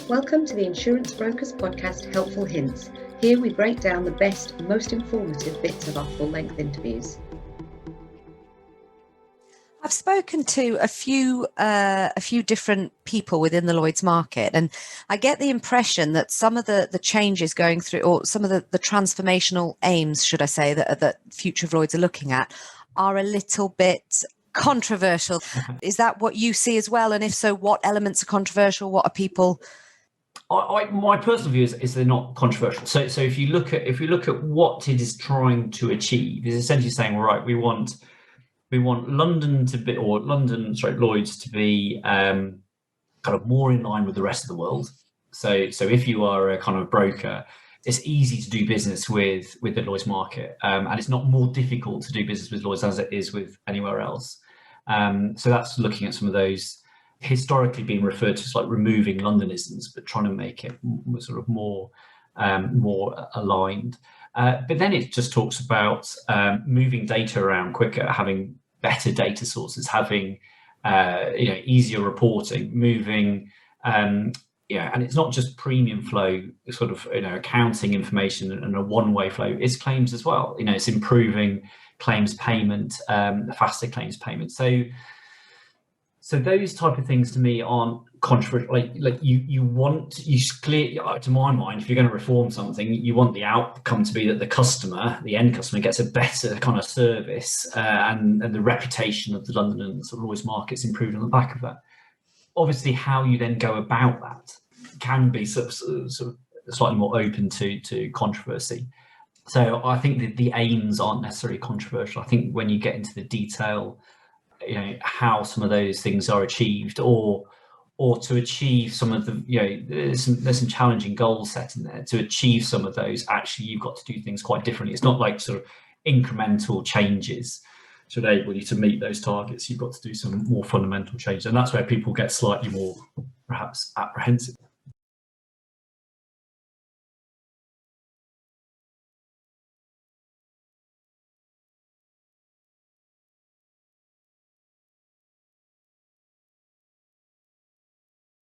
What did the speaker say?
Welcome to the Insurance Brokers Podcast, Helpful Hints. Here we break down the best, most informative bits of our full-length interviews. I've spoken to a few different people within the Lloyds market, and I get the impression that some of the changes going through, or some of the transformational aims, should I say, that Future of Lloyds are looking at, are a little bit controversial. Is that what you see as well? And if so, what elements are controversial? What are people? My personal view is they're not controversial. So if you look at what it is trying to achieve, is essentially saying, right, we want London to be, or Lloyds to be kind of more in line with the rest of the world. So if you are a kind of broker, it's easy to do business with the Lloyds market, and it's not more difficult to do business with Lloyds as it is with anywhere else. So that's looking at some of those historically being referred to as like removing Londonisms, but trying to make it sort of more aligned. But then it just talks about moving data around quicker, having better data sources, having easier reporting, moving and it's not just premium flow, sort of accounting information and a one-way flow. It's claims as well. It's improving claims payment, faster claims payment. So those type of things to me aren't controversial. Like you clear, to my mind, if you're going to reform something, you want the outcome to be that the end customer gets a better kind of service, and the reputation of the London and sort of Lloyds markets improved on the back of that. Obviously, how you then go about that can be sort of slightly more open to controversy. So I think that the aims aren't necessarily controversial. I think when you get into the detail, how some of those things are achieved, or to achieve some of the, there's some challenging goals set in there. To achieve some of those, actually, you've got to do things quite differently. It's not like sort of incremental changes to enable you to meet those targets. You've got to do some more fundamental changes, and that's where people get slightly more perhaps apprehensive.